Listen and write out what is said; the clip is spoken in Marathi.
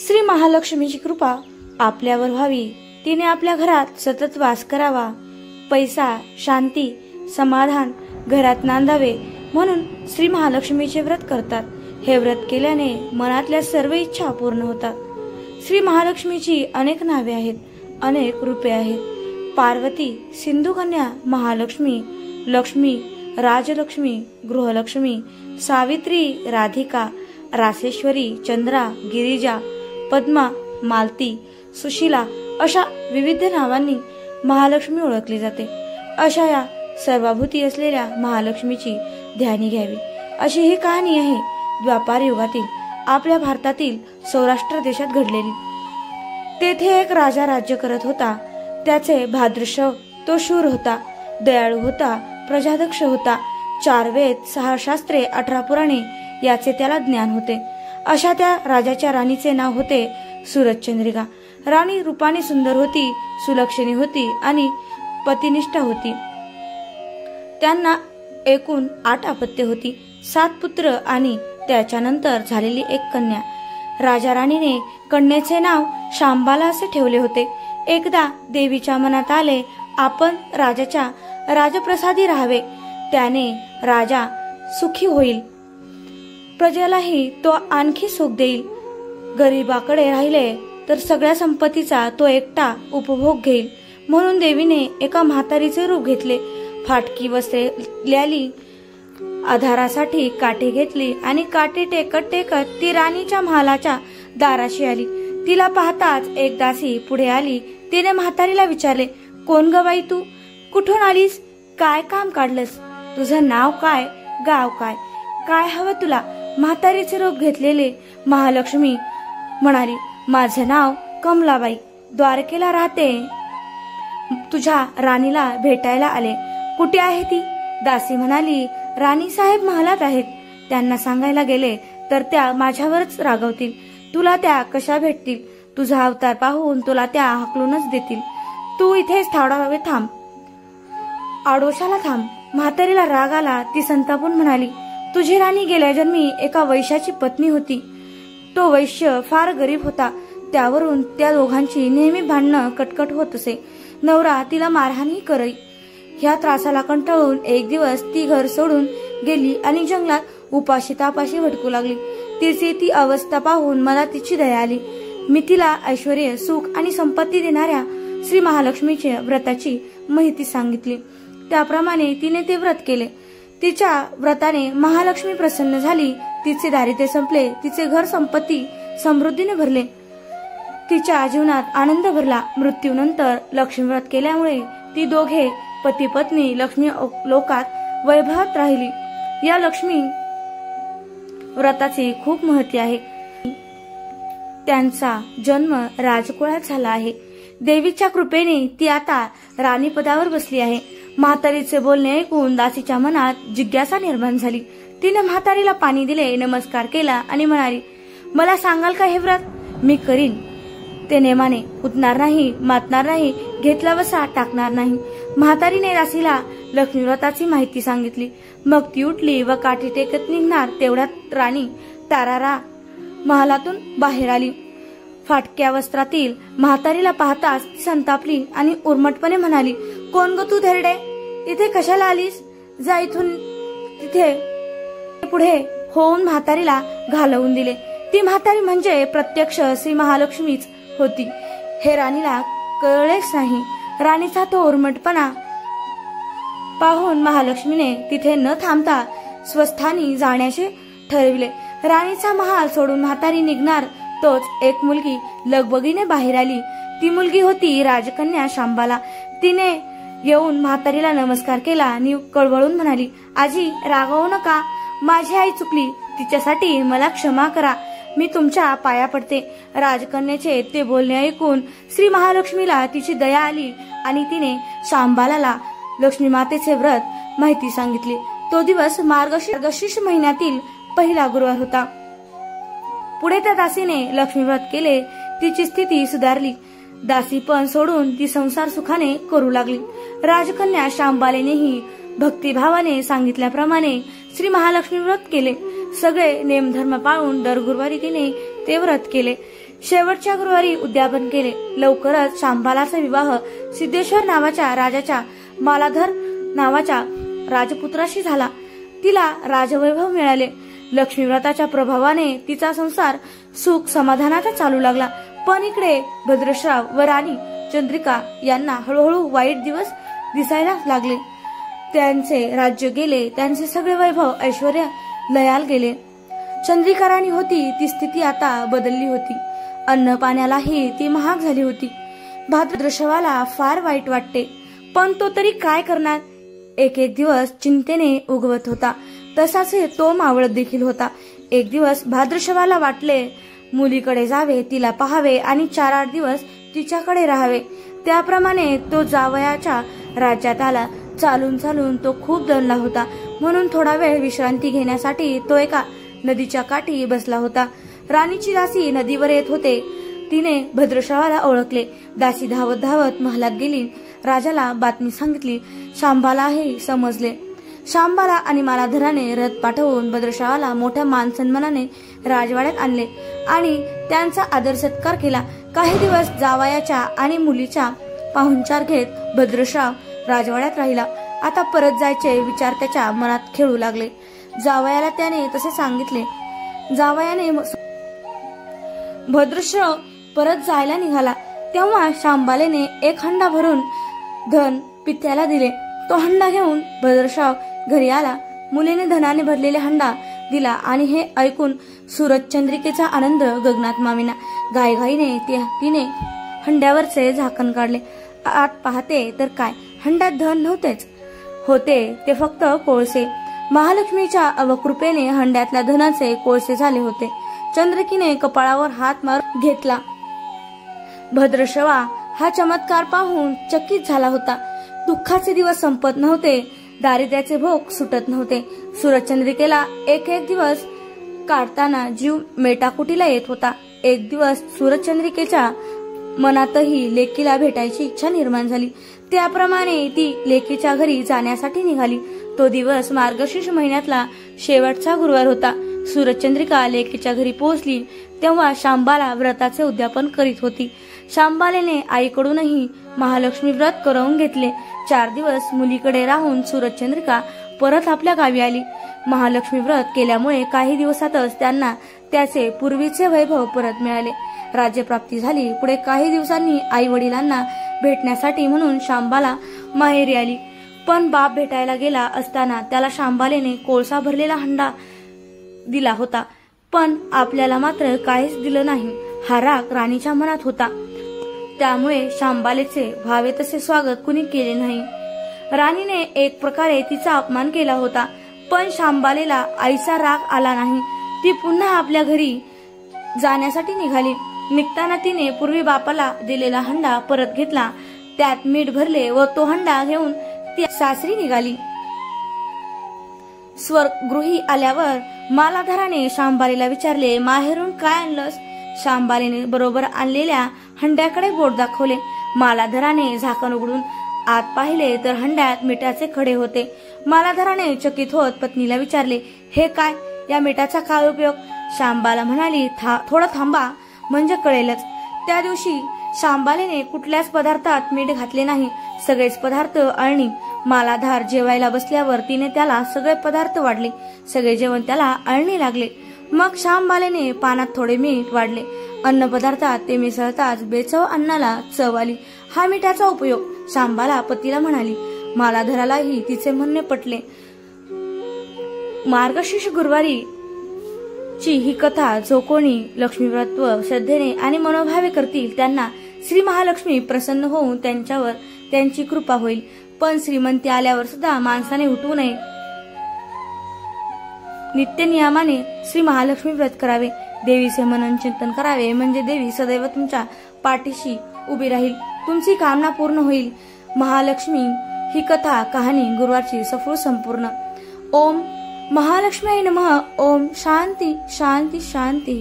श्री महालक्ष्मीची कृपा आपल्यावर व्हावी, तिने आपल्या घरात सतत वास करावा, पैसा, शांती, समाधान घरात नांदावे म्हणून श्री महालक्ष्मीचे व्रत करतात। हे व्रत केल्याने मनातल्या सर्व इच्छा पूर्ण होतात। श्री महालक्ष्मीची अनेक नावे आहेत, अनेक रूपे आहेत। पार्वती, सिंधुकन्या, महालक्ष्मी, लक्ष्मी, राजलक्ष्मी, गृहलक्ष्मी, सावित्री, राधिका, रासेश्वरी, चंद्रा, गिरिजा, पद्मा, मालती, सुशीला अशा विविध नावांनी महालक्ष्मी ओळखली जाते। अशा या सर्वभूती असलेल्या महालक्ष्मीची ध्यानी घ्यावी, अशी ही कहाणी आहे द्वापार युगातील आपल्या भारतातील सौराष्ट्र देशात घडलेली। तेथे एक राजा राज्य करत होता। त्याचे भाद्रश्व तो शूर होता, दयाळू होता, प्रजादक्ष होता। 4 वेद, 6 शास्त्रे, 18 पुराणे याचे त्याला ज्ञान होते। अशा त्या राजाच्या राणीचे नाव होते सूरजचंद्रिका। राणी रूपाने सुंदर होती, सुलक्षणी होती आणि पतिनिष्ठ होती। त्यांना एकूण 8 अपत्ये होती, 7 पुत्र आणि त्याच्यानंतर झालेली एक कन्या। राजा राणीने कन्येचे नाव शांबाला असे ठेवले होते। एकदा देवीच्या मनात आले आपण राजाच्या राजप्रसादी राहावे, त्याने राजा सुखी होईल, प्रजेलाही तो आणखी सुख देईल। गरीबाकडे राहिले तर सगळ्या संपत्तीचा तो एकटा उपभोग घेईल, म्हणून देवीने एका म्हातारीचे रूप घेतले। फाटकी वस्त्रे ल्याली, आधारासाठी काठी घेतली आणि काठी टेकत टेकत ती राणीच्या महालाच्या दाराशी आली। तिला पाहताच एक दासी पुढे आली। तिने म्हातारीला विचारले, कोण ग बाई तू? कुठून आलीस? काय काम काढलंस? तुझं नाव काय? गाव काय? काय हवं तुला? म्हातारीचे रूप घेतलेले महालक्ष्मी म्हणाली, माझं नाव कमलाबाई, द्वारकेला राहते, तुझ्या राणीला भेटायला आले। कुठे आहे ती? दासी म्हणाली, राणी साहेब महालात आहेत, त्यांना सांगायला गेले तर त्या माझ्यावरच रागवतील, तुला त्या कशा भेटतील? तुझा अवतार पाहून तुला त्या हाकलूनच देतील, तू इथेच थोडा वेळ थांब, आडोशाला थांब। म्हातारीला राग आला, ती संतापून म्हणाली, तुझी राणी गेल्या जन्मी एका वैश्याची पत्नी होती, तो वैश्य फार गरीब होता, त्यावरून त्या दोघांची नेहमी भांडणं कटकट होत असे। नवरा तिला मारहाणही करी। ह्या त्रासाला कंटाळून एक दिवस ती घर सोडून गेली आणि जंगलात उपाशी तापाशी भटकू लागली। तिची ती अवस्था पाहून मला तिची दया आली। मी तिला ऐश्वर्य, सुख आणि संपत्ती देणाऱ्या श्री महालक्ष्मीच्या व्रताची माहिती सांगितली। त्याप्रमाणे तिने ते व्रत केले। तिच्या व्रताने महालक्ष्मी प्रसन्न झाली, तिचे दारिद्र्य संपले, तिचे घर संपत्ती समृद्धीने भरले, तिच्या जीवनात आनंद भरला। मृत्यूनंतर लक्ष्मी व्रत केल्यामुळे ती दोघे पती पत्नी लक्ष्मी लोकात वैभवात राहिली। या लक्ष्मी व्रताचे खूप महत्त्व आहे। त्यांचा जन्म राजकुळात झाला आहे। देवीच्या कृपेने ती आता राणीपदावर बसली आहे। म्हातारीचे बोलणे ऐकून दासीच्या मनात जिज्ञासा निर्माण झाली। तिने म्हातारीला पाणी दिले, नमस्कार केला आणि म्हणाली, मला सांगाल का हे व्रत? मी करीन ते नेमाने, उठणार नाही, मातणार नाही, घेतला वसा टाकणार नाही। म्हातारीने दासीला लक्ष्मी व्रताची माहिती सांगितली। मग ती उठली व काठी टेकत निघणार तेवढ्यात राणी तारारा महालातून बाहेर आली। फाटक्या वस्त्रातील म्हातारीला पाहताच ती संतापली आणि उर्मटपणे म्हणाली, कोण ग तू धरडे? इथे कशाला आलीस? जा इथून तिथे पुढे होऊन म्हातारीला घालवून दिले। ती म्हातारी म्हणजे प्रत्यक्ष श्री महालक्ष्मीच होती, हे राणीला कळलेच नाही। राणीचा तो उर्मटपणा पाहून महालक्ष्मीने तिथे न थांबता स्वस्थानी जाण्याचे ठरविले। राणीचा महाल सोडून म्हातारी निघणार तोच एक मुलगी लगबगीने बाहेर आली। ती मुलगी होती राजकन्या शांबाला। तिने येऊन म्हातारीला नमस्कार केला आणि कळवळून म्हणाली, आजी रागवू नका, माझी आई चुकली, तिच्यासाठी मला क्षमा करा, मी तुमच्या पाया पडते। राजकन्याचे ते बोलणे ऐकून श्री महालक्ष्मीला तिची दया आली आणि तिने शांबाला लक्ष्मी मातेचे व्रत माहिती सांगितली। तो दिवस मार्गशीर्ष महिन्यातील पहिला गुरुवार होता। पुढे त्या दासीने लक्ष्मी व्रत केले, तिची स्थिती सुधारली। दासी पण सोडून ती संसार सुखाने करू लागली। राजकन्या शांबालेनेही भक्तिभावाने सांगितल्याप्रमाणे श्री महालक्ष्मी व्रत केले। सगळे नेमधर्म पाळून दर गुरुवारी तिने ते व्रत केले। शेवटच्या गुरुवारी उद्यापन केले. लवकरच शांबालाचा विवाह सिद्धेश्वर नावाच्या राजाच्या मालाधर नावाच्या राजपुत्राशी झाला. तिला राजवैभव मिळाले. लक्ष्मीव्रताच्या प्रभावाने तिचा संसार सुख समाधानाचा चालू लागला. पण इकडे भद्रश्राव व राणी चंद्रिका यांना हळूहळू वाईट दिवस दिसायला लागले. त्यांचे राज्य गेले. त्यांचे सगळे वैभव ऐश्वर्य लयाल गेले. चंद्रिका राणी होती ती स्थिती आता बदलली होती. अन्न पाण्यालाही ती महाग झाली होती. भद्रश्रवाला फार वाईट वाटते, पण तो तरी काय करणार. एक एक दिवस चिंतेने उगवत होता, तसाच तो मावळत देखील होता. एक दिवस भाद्रश्रवाला वाटले मुलीकडे जावे, तिला पाहावे आणि 4-8 दिवस तिच्याकडे राहावे. त्याप्रमाणे तो जावयाच्या राज्यात आला. चालून चालून तो खूप दमला होता, म्हणून थोडा वेळ विश्रांती घेण्यासाठी तो एका नदीच्या काठी बसला होता. राणीची दासी नदीवर येत होते. तिने भद्रश्रवाला ओळखले. दासी धावत धावत महालात गेली. राजाला बातमी सांगितली. शांबालाही समजले. शांबाला आणि मालाधराने रथ पाठवून भद्रश्रवाला मोठ्या मान सन्मानाने राजवाड्यात आणले आणि त्यांचा आदर सत्कार केला. काही दिवस जावयाच्या आणि मुलीच्या पाहुणचार घेत भद्रश्राव राजवाड्यात राहिला. आता परत जायचे विचार त्याच्या मनात खेळू लागले. जावयाला त्याने तसे सांगितले. जावयाने भद्रश्राव परत जायला निघाला तेव्हा शांबालेने एक हंडा भरून धन पित्याला दिले. तो हंडा घेऊन भद्रश्राव घरी आला. मुलीने धनाने भरलेला हंडा दिला आणि हे ऐकून सूरजचंद्रिकेचा आनंद गगनात माविना. घाईघाईने तिने हंड्यावरचे झाकण काढले. आत पाहते तर काय, हंड्यात धन नव्हतेच, होते ते फक्त कोळसे. महालक्ष्मीच्या अवकृपेने हंड्यातल्या धनाचे कोळसे झाले होते. चंद्रकीने कपाळावर हात मारून घेतला. भद्रश्रवा हा चमत्कार पाहून चकित झाला होता. दुःखाचे दिवस संपत नव्हते, दारिद्र्याचे भोग सुटत नव्हते. सूरजचंद्रिकेला एक एक दिवस काढताना जीव मेटाकुटीला येत होता. एक दिवस सूरजचंद्रिकेच्या मनातही लेकीला भेटायची इच्छा निर्माण झाली. त्याप्रमाणे ती लेकीच्या घरी जाण्यासाठी निघाली. तो दिवस मार्गशीर्ष महिन्यातला शेवटचा गुरुवार होता. सूरजचंद्रिका लेकीच्या घरी पोहोचली तेव्हा शांबाला व्रताचे उद्यापन करीत होती. शांबालेने आईकडूनही महालक्ष्मी व्रत करवून घेतले. 4 दिवस मुलीकडे राहून सूरजचंद्रिका परत आपल्या गावी आली. महालक्ष्मी व्रत केल्यामुळे काही दिवसातच त्यांना त्याचे पूर्वीचे वैभव परत मिळाले. राज्यप्राप्ती झाली. पुढे काही दिवसांनी आई वडिलांना भेटण्यासाठी म्हणून शांबाला माहेरी आली. पण बाप भेटायला गेला असताना त्याला शांबालेने कोळसा भरलेला हंडा दिला होता, पण आपल्याला मात्र काहीच दिलं नाही. हा राग राणीच्या मनात होता. त्यामुळे शांबालेचे व्हावे तसे स्वागत कुणी केले नाही. राणीने एक प्रकारे तिचा अपमान केला होता, पण शांबालेला आईचा राग आला नाही. ती पुन्हा आपल्या घरी जाण्यासाठी निघाली. निघताना तिने पूर्वी बापाला दिलेला हंडा परत घेतला, त्यात मीठ भरले व तो हंडा घेऊन ती सासरी निघाली. स्वगृही आल्यावर मालाधराने शांबालेला विचारले, माहेरून काय आणलंस? शांबालेने बरोबर आणलेल्या हंड्याकडे बोट दाखवले. मालाधराने झाकण उघडून आत पाहिले तर हंड्यात मिठाचे खडे होते. मालाधराने चकित होत पत्नीला विचारले, हे काय? या मिठाचा काय उपयोग? शांबाला म्हणाली, थोडं थांबा म्हणजे कळेलच. त्या दिवशी शांबालेने कुठल्याच पदार्थात मीठ घातले नाही. सगळेच पदार्थ अळणी. मालाधार जेवायला बसल्यावर तिने त्याला सगळे पदार्थ वाढले. सगळे जेवण त्याला अळणी लागले. मग शांबालेने पानात थोडे मीठ वाढले. अन्न पदार्थात ते मिसळताच बेचव अन्नाला चव आली. हा मिठाचा उपयोग. शांबाला पतीला म्हणाली. मालाधरालाही तिचे म्हणणे पटले. मार्गशीर्ष गुरुवारी ची ही कथा जो कोणी लक्ष्मीव्रत श्रद्धेने आणि मनोभावे करतील त्यांना श्री महालक्ष्मी प्रसन्न होऊन त्यांच्यावर त्यांची कृपा होईल. पण श्रीमंती आल्यावर सुद्धा माणसाने उठवू नये. नित्य नियमाने श्री महालक्ष्मी व्रत करावे. देवीचे मनन चिंतन करावे, म्हणजे देवी सदैव तुमच्या पाठीशी उभी राहील. तुमची कामना पूर्ण होईल. महालक्ष्मी ही कथा कहाणी गुरुवारची सफळ संपूर्ण. ओम महालक्ष्मी नमः. ओम शांती शांती शांती.